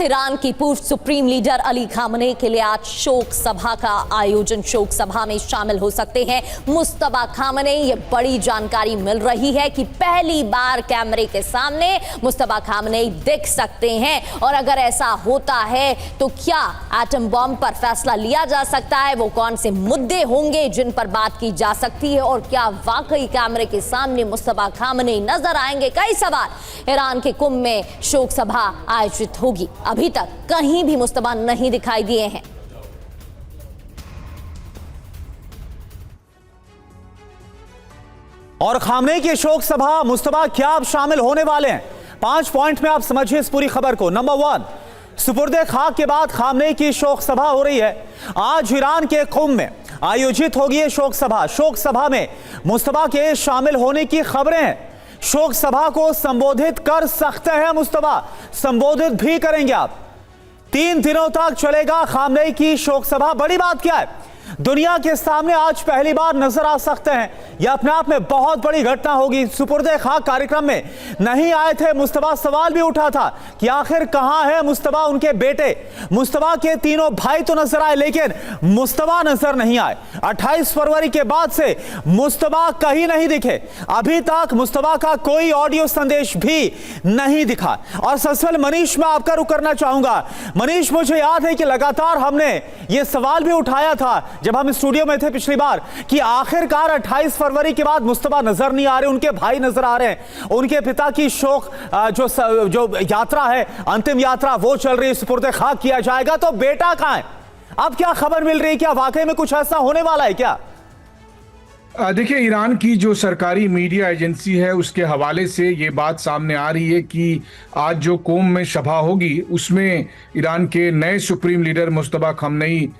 Iran की पूर्व supreme leader Ali Khamenei के लिए आज शोक सभा का आयोजन। शोक सभा में शामिल हो सकते हैं मुस्तफा खामनेई। ये बड़ी जानकारी मिल रही है कि पहली बार कैमरे के सामने मुस्तफा खामनेई दिख सकते हैं। और अगर ऐसा होता है तो क्या एटम बॉम्ब पर फैसला लिया जा सकता है? वो कौन से मुद्दे होंगे जिन पर बात की जा सकती है? और क्या वाकई कैमरे के सामने मुस्तफा खामनेई नजर आएंगे? कई सवाल। ईरान के कुम में शोक सभा आयोजित होगी। अभी तक कहीं भी मुस्तफा नहीं दिखाई दिए हैं। और खामनेई की शोक सभा मुस्तफा क्या अब शामिल होने वाले हैं? 5 पॉइंट में आप समझिए इस पूरी खबर को। नंबर 1, सुपुर्दे खाक के बाद खामनेई की शोक सभा हो रही है। आज ईरान के कुम में आयोजित होगी ये शोक सभा। शोक सभा में मुस्तफा के शामिल होने की खबरें हैं। शोक सभा को संबोधित कर सकते हैं मुस्तफा, संबोधित भी करेंगे आप। 3 दिनों तक चलेगा खामनेई की शोक सभा। बड़ी बात क्या है, दुनिया के सामने आज पहली बार नजर आ सकते हैं। यह अपने आप में बहुत बड़ी घटना होगी। सुपुर्दे खाक कार्यक्रम में नहीं आए थे मुस्तफा। सवाल भी उठा था कि आखिर कहां है मुस्तफा, उनके बेटे। मुस्तफा के तीनों भाई तो नजर आए लेकिन मुस्तफा नजर नहीं आए। 28 फरवरी के बाद से मुस्तफा कहीं नहीं दिखे। अभी तक मुस्तफा का कोई ऑडियो संदेश भी नहीं दिखा। और ससल मनीष, मैं आपका रुख करना चाहूंगा। मनीष, मुझे याद है कि लगातार हमने यह सवाल भी उठाया था जब हम स्टूडियो में थे पिछली बार कि आखिरकार 28 फरवरी के बाद मुस्तफा नजर नहीं आ रहे, उनके भाई नजर आ रहे हैं। उनके पिता की शोक जो यात्रा है, अंतिम यात्रा, वो चल रही है। सुपुर्दे खाक किया जाएगा तो बेटा कहां है? अब क्या खबर मिल रही है? क्या वाकई में कुछ ऐसा होने वाला है क्या? देखिए, ईरान की जो सरकारी मीडिया एजेंसी है उसके हवाले से ये बात सामने आ रही है कि आज जो कोम में सभा होगी उसमें ईरान के नए सुप्रीम लीडर मुस्तफा खामनेई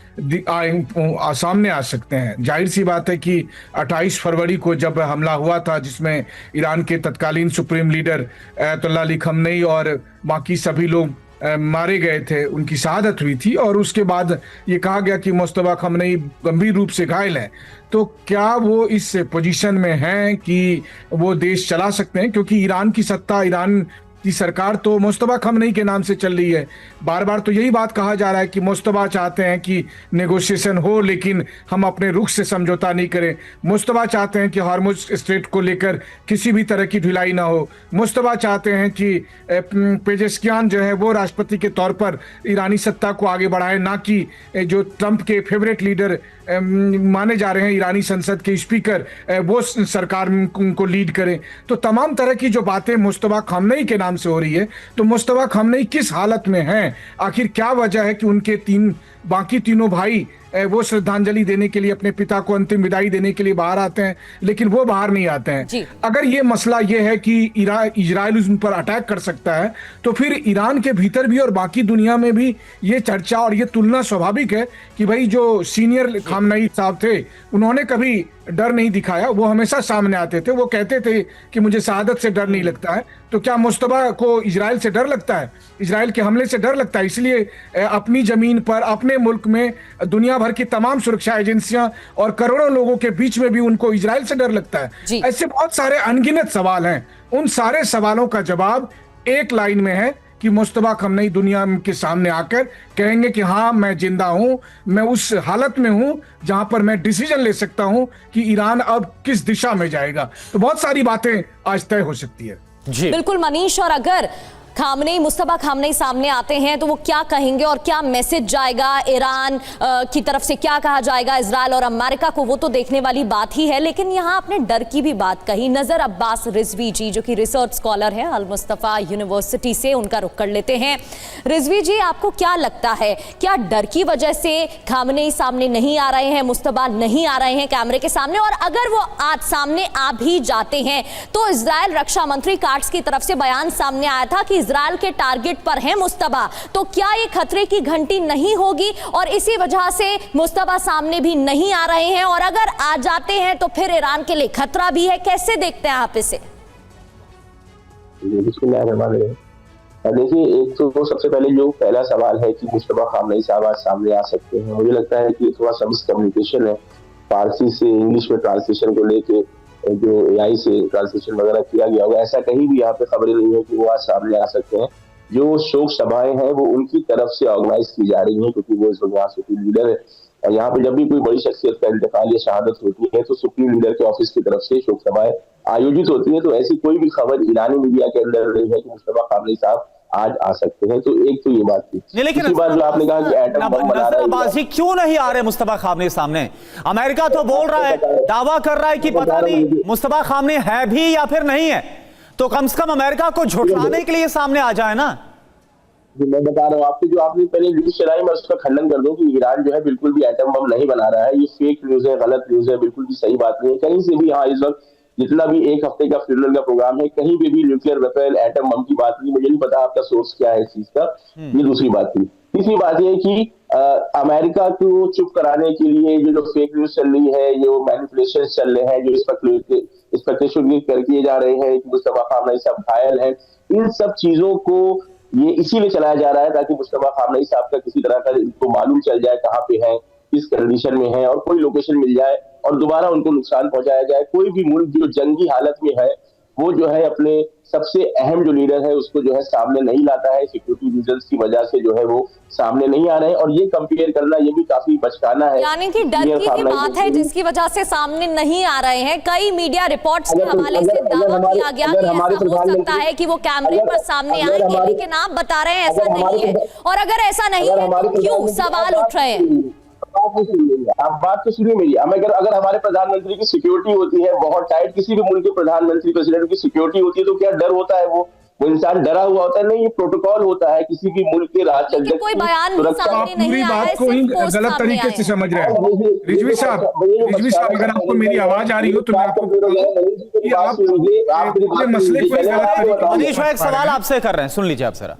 सामने आ सकते हैं। जाहिर सी बात है कि 28 फरवरी को जब हमला हुआ था जिसमें ईरान के तत्कालीन supreme leader Ayatollah Ali Khamenei और बाकी सभी लोग मारे गए थे, उनकी शहादत हुई थी। और उसके बाद ये कहा गया कि मुस्तफा खामनेई गंभीर रूप से घायल हैं। तो क्या वो इस पोजीशन में हैं कि वो देश चला सकते हैं? क्योंकि ईरान की सत्ता, ईरान की सरकार तो मुस्तफा खामनेई के नाम से चल रही है। बार बार तो यही बात कहा जा रहा है कि मुस्तफा चाहते हैं कि नेगोशिएशन हो लेकिन हम अपने रुख से समझौता नहीं करें। मुस्तफा चाहते हैं कि हार्मुज स्ट्रेट को लेकर किसी भी तरह की ढिलाई ना हो। मुस्तफा चाहते हैं कि पेजेस्कियान जो है वो राष्ट्रपति के तौर पर ईरानी सत्ता को आगे बढ़ाए, ना कि जो ट्रंप के फेवरेट लीडर माने जा रहे हैं ईरानी संसद के स्पीकर, वो सरकार को लीड करें। तो तमाम तरह की जो बातें मुस्तफा खामनेई के नाम से हो रही है, तो मुस्तफा खामनेई किस हालत में हैं? आखिर क्या वजह है कि उनके बाकी तीनों भाई वो श्रद्धांजलि देने के लिए, अपने पिता को अंतिम विदाई देने के लिए बाहर आते हैं लेकिन वो बाहर नहीं आते हैं? अगर ये मसला ये है कि इजराइल उन पर अटैक कर सकता है तो फिर ईरान के भीतर भी और बाकी दुनिया में भी ये चर्चा और ये तुलना स्वाभाविक है कि भाई जो सीनियर खामनेई साहब थे उन्होंने कभी डर नहीं दिखाया। वो हमेशा सामने आते थे, वो कहते थे कि मुझे शहादत से डर नहीं लगता है। तो क्या मुस्तफा को इजराइल से डर लगता है? इजराइल के हमले से डर लगता है? इसलिए अपनी जमीन पर, अपने मुल्क में दुनिया भर की तमाम सुरक्षा एजेंसियां और करोड़ों लोगों के बीच में भी उनको इजराइल से डर लगता है। ऐसे बहुत सारे अनगिनत सवाल हैं। उन सारे सवालों का जवाब एक लाइन में है कि मुस्तफा खामनेई दुनिया के सामने आकर कहेंगे कि हाँ, मैं जिंदा हूं, मैं उस हालत में हूं जहां पर मैं डिसीजन ले सकता हूं कि ईरान अब किस दिशा में जाएगा। तो बहुत सारी बातें आज तय हो सकती है। जी बिल्कुल मनीष। और अगर मुस्तफा खामनेई सामने आते हैं तो वो क्या कहेंगे और क्या मैसेज जाएगा ईरान की तरफ से, क्या कहा जाएगा इजराइल और अमेरिका को, वो तो देखने वाली बात ही है। लेकिन यहाँ आपने डर की भी बात कही। नजर अब्बास रिजवी जी, जो कि रिसर्च स्कॉलर है अल मुस्तफा यूनिवर्सिटी से, उनका रुख कर लेते हैं। रिजवी जी, आपको क्या लगता है, क्या डर की वजह से खामनेई सामने नहीं आ रहे हैं, मुस्तफा नहीं आ रहे हैं कैमरे के सामने? और अगर वो आज सामने आ भी जाते हैं तो इजराइल रक्षा मंत्री काट्स की तरफ से बयान सामने आया था कि इजराइल के टारगेट पर है मुस्तफा। तो क्या ये खतरे की घंटी नहीं होगी और इसी वजह से मुस्तफा सामने भी नहीं आ रहे हैं? और अगर आ जाते हैं तो फिर ईरान के लिए खतरा भी है। कैसे देखते हैं आप इसे? देखिए, एक तो सबसे पहले जो पहला सवाल है कि मुस्तफा खामनेई साहब आज सामने आ सकते हैं, मुझे लगता है कि थोड़ा सा मिसकम्युनिकेशन है। फारसी से इंग्लिश में ट्रांसलेशन को लेके जो AI से ट्रांसलेशन वगैरह किया गया होगा, ऐसा कहीं भी यहाँ पे खबरें नहीं है कि वो आज सामने आ सकते हैं। जो शोक सभाएं हैं वो उनकी तरफ से ऑर्गेनाइज की जा रही हैं, क्योंकि वो इस वक्त यहाँ सुप्रीम लीडर है। और यहाँ पे जब भी कोई बड़ी शख्सियत का इंतकाल या शहादत होती है तो सुप्रीम लीडर के ऑफिस की तरफ से शोक सभाएं आयोजित होती है। तो ऐसी कोई भी खबर ईरानी मीडिया के अंदर नहीं है कि मुस्तफा खामनेई साहब आज आ सकते हैं। तो एक तो ये बात थी। लेकिन बात जो आपने कहा कि एटम बम बना रहे हैं, क्यों नहीं आ रहे मुस्तफा खामनेई सामने? अमेरिका तो बोल रहा है, दावा कर रहा है कि पता नहीं मुस्तफा खामनेई है भी या फिर नहीं है, तो कम से कम अमेरिका को झुठलाने के लिए सामने आ जाए ना। मैं बता रहा हूँ आपको, जो आपने पहले न्यूज चलाई मैं उसका खंडन कर दूं कि ईरान जो है बिल्कुल भी एटम बम नहीं बना रहा है। ये फेक न्यूज है, गलत न्यूज है, बिल्कुल भी सही बात नहीं है कहीं से भी। हाँ, इस वक्त जितना भी एक हफ्ते का फ्यूनरल का प्रोग्राम है, कहीं पे भी न्यूक्लियर वेपन एटम बम की बात नहीं। मुझे नहीं पता आपका सोर्स क्या है इस चीज का, ये दूसरी बात थी। तीसरी बात यह कि अमेरिका को चुप कराने के लिए जो फेक न्यूज चल रही है, जो मैनिपुलेशन चल रहे हैं, जो स्पेकुलेशन किए जा रहे हैं कि मुस्तफा खामनेई साहब घायल है, इन सब चीजों को ये इसीलिए चलाया जा रहा है ताकि मुस्तफा खामनेई साहब का किसी तरह का इनको मालूम चल जाए कहाँ पे है, किस कंडीशन में है, और कोई लोकेशन मिल जाए और दोबारा उनको नुकसान पहुंचाया जाए। कोई भी मुल्क जो जंगी हालत में है वो जो है अपने सबसे अहम जो लीडर है उसको जो है सामने नहीं लाता है, सिक्योरिटी रीजंस की वजह से जो है वो सामने नहीं आ रहे हैं। और ये कंपेयर करना ये भी काफी बचकाना है। यानी कि डर की बात है जिसकी वजह से सामने नहीं आ रहे हैं। कई मीडिया रिपोर्ट्स के हवाले से दावा किया गया कि ऐसा हो सकता है कि वो कैमरे पर सामने आएंगे, लेकिन आप बता रहे हैं ऐसा नहीं है। और अगर ऐसा नहीं है तो क्यों सवाल उठ रहे हैं? आप बात तो सुनिए मेरी। अगर हमारे प्रधानमंत्री की सिक्योरिटी होती है बहुत टाइट, किसी भी मुल्क के प्रधानमंत्री प्रेसिडेंट की सिक्योरिटी होती है, तो क्या डर होता है? वो इंसान डरा हुआ होता है? नहीं, ये प्रोटोकॉल होता है किसी भी मुल्क के राष्ट्राध्यक्ष। कोई बयान सामने नहीं पूरी आया है, बात को ही गलत तरीके से समझ रहे हैं। रिजवी साहब, अगर आपको मेरी आवाज आ रही हो तो मैं आपको कि आप पूरे मसले को मनीष भाई एक सवाल आपसे कर रहे हैं, सुन लीजिए आप जरा।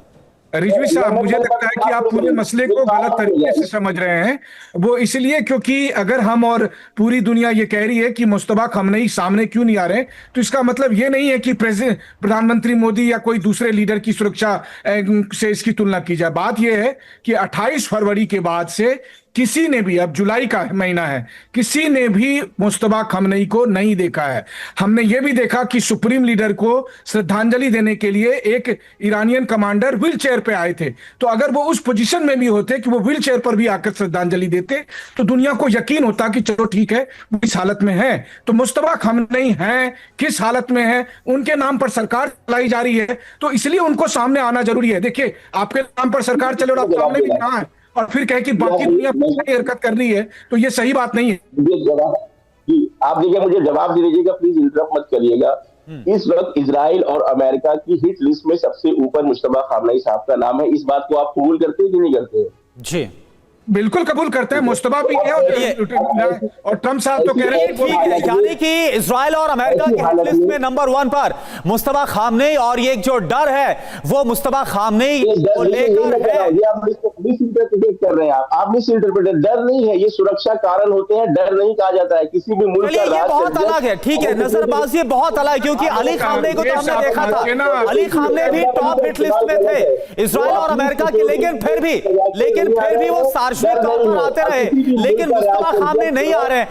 रिजवी साहब, मुझे लगता है कि आप पूरे मसले को गलत तरीके से समझ रहे हैं। वो इसलिए क्योंकि अगर हम और पूरी दुनिया ये कह रही है कि मुस्तफा खामनेई सामने क्यों नहीं आ रहे, तो इसका मतलब ये नहीं है कि प्रधानमंत्री मोदी या कोई दूसरे लीडर की सुरक्षा से इसकी तुलना की जाए। बात यह है कि 28 फरवरी के बाद से किसी ने भी, अब जुलाई का महीना है, किसी ने भी मुस्तफा खामनेई को नहीं देखा है। हमने ये भी देखा कि सुप्रीम लीडर को श्रद्धांजलि देने के लिए एक ईरानियन कमांडर व्हील चेयर पे आए थे। तो अगर वो उस पोजीशन में भी होते कि वो व्हील चेयर पर भी आकर श्रद्धांजलि देते तो दुनिया को यकीन होता कि चलो ठीक है, वो इस हालत में है। तो मुस्तफा खामनेई है, किस हालत में है, उनके नाम पर सरकार चलाई जा रही है, तो इसलिए उनको सामने आना जरूरी है। देखिए, आपके नाम पर सरकार चले और आप सामने भी कहाँ है और फिर कहे कि बाकी दुनिया हरकत कर रही है, तो ये सही बात नहीं है। आप देखिए, मुझे जवाब दे दीजिएगा, प्लीज इंटरप्ट मत करिएगा। इस वक्त इजराइल और अमेरिका की हिट लिस्ट में सबसे ऊपर मुस्तफा खामनेई साहब का नाम है। इस बात को आप कबूल करते हैं कि नहीं करते? जी बिल्कुल कबूल करते हैं। मुस्तफा भी है और ट्रम्प साहब तो कह रहे हैं ठीक है, यानी कि इजराइल और अमेरिका की हिट लिस्ट में नंबर 1 पर मुस्तफा खामनेई, और ये जो डर है वो मुस्तफा खामनेई को लेकर है। आप मिसइंटरप्रेट कर रहे हैं। आप मिसइंटरप्रेट। डर नहीं है, ये सुरक्षा कारण होते हैं। डर नहीं कहा जाता है किसी भी मुल्क का। ये बहुत अलग है, ठीक है, नजरबाजी बहुत अलग है, क्योंकि अली खामनेई को तो हमने देखा था, अली खामनेई भी टॉप हिट लिस्ट में थे इजराइल और अमेरिका की, लेकिन फिर भी वो सार्वजनिक तौर पर आते रहे, लेकिन मुस्तफा खामनेई नहीं आ रहे हैं।